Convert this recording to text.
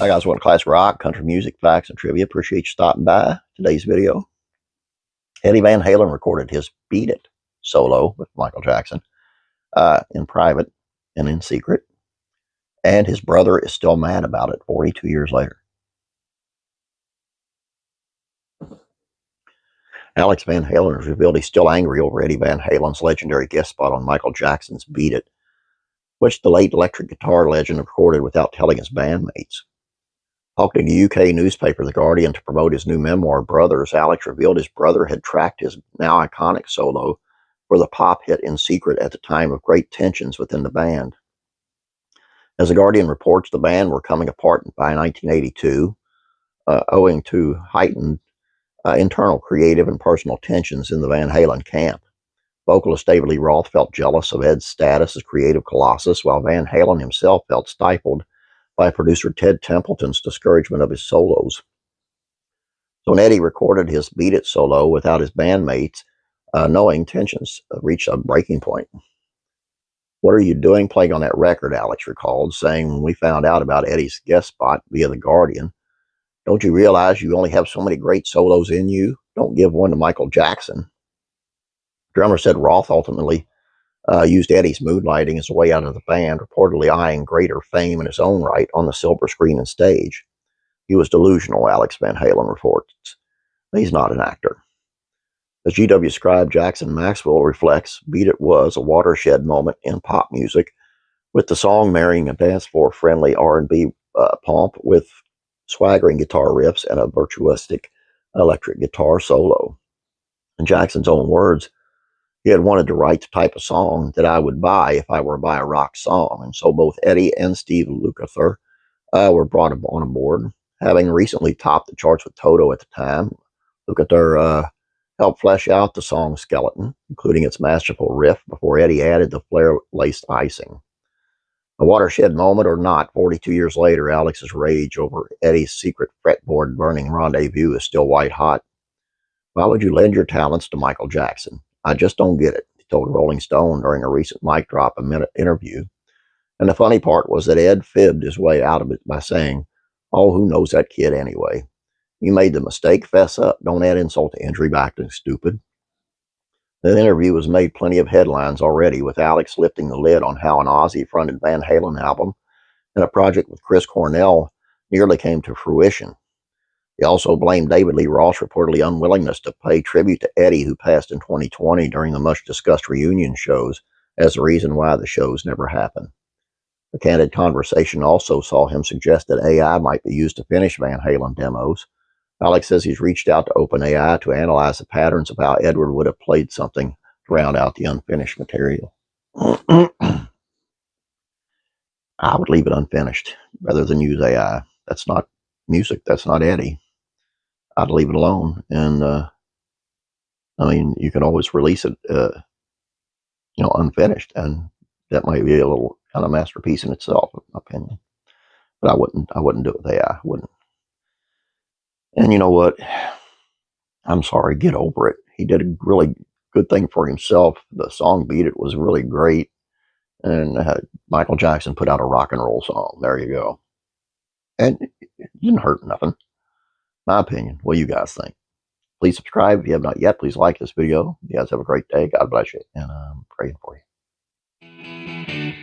Hi guys, welcome to Classic Rock, Country Music, Facts, and Trivia. Appreciate you stopping by today's video. Eddie Van Halen recorded his Beat It solo with Michael Jackson in private and in secret. And his brother is still mad about it 42 years later. Alex Van Halen has revealed he's still angry over Eddie Van Halen's legendary guest spot on Michael Jackson's Beat It, which the late electric guitar legend recorded without telling his bandmates. Talking to UK newspaper The Guardian to promote his new memoir, Brothers, Alex revealed his brother had tracked his now iconic solo for the pop hit in secret at the time of great tensions within the band. As The Guardian reports, the band were coming apart by 1982, owing to heightened internal creative and personal tensions in the Van Halen camp. Vocalist David Lee Roth felt jealous of Ed's status as creative colossus, while Van Halen himself felt stifled by producer Ted Templeton's discouragement of his solos. So when Eddie recorded his Beat It solo without his bandmates, knowing tensions reached a breaking point. "What are you doing playing on that record?" Alex recalled, saying, "When we found out about Eddie's guest spot via The Guardian, don't you realize you only have so many great solos in you? Don't give one to Michael Jackson." Drummer said Roth ultimately used Eddie's mood lighting as a way out of the band, reportedly eyeing greater fame in his own right on the silver screen and stage. He was delusional, Alex Van Halen reports. He's not an actor. As GW scribe Jackson Maxwell reflects, Beat It was a watershed moment in pop music, with the song marrying a dance floor-friendly R&B pomp with swaggering guitar riffs and a virtuosic electric guitar solo. In Jackson's own words, he had wanted to write the type of song that I would buy if I were to buy a rock song, and so both Eddie and Steve Lukather were brought on board. Having recently topped the charts with Toto at the time, Lukather helped flesh out the song's skeleton, including its masterful riff, before Eddie added the flare-laced icing. A watershed moment or not, 42 years later, Alex's rage over Eddie's secret fretboard-burning rendezvous is still white-hot. "Why would you lend your talents to Michael Jackson? I just don't get it," he told Rolling Stone during a recent mic drop interview. And the funny part was that Ed fibbed his way out of it by saying, "Oh, who knows that kid anyway? You made the mistake, fess up. Don't add insult to injury by acting stupid." The interview has made plenty of headlines already, with Alex lifting the lid on how an Ozzy-fronted Van Halen album and a project with Chris Cornell nearly came to fruition. He also blamed David Lee Roth's reportedly unwillingness to pay tribute to Eddie, who passed in 2020 during the much-discussed reunion shows, as the reason why the shows never happened. The candid conversation also saw him suggest that AI might be used to finish Van Halen demos. Alex says he's reached out to OpenAI to analyze the patterns of how Edward would have played something to round out the unfinished material. I would leave it unfinished rather than use AI. That's not music. That's not Eddie. I'd leave it alone. And, I mean, you can always release it, unfinished. And that might be a little kind of masterpiece in itself, in my opinion. But I wouldn't do it with AI. I wouldn't. And you know what? I'm sorry. Get over it. He did a really good thing for himself. The song Beat It was really great. And Michael Jackson put out a rock and roll song. There you go. And it didn't hurt nothing. My opinion. What do you guys think? Please subscribe if you have not yet. Please like this video. You guys have a great day. God bless you. And I'm praying for you.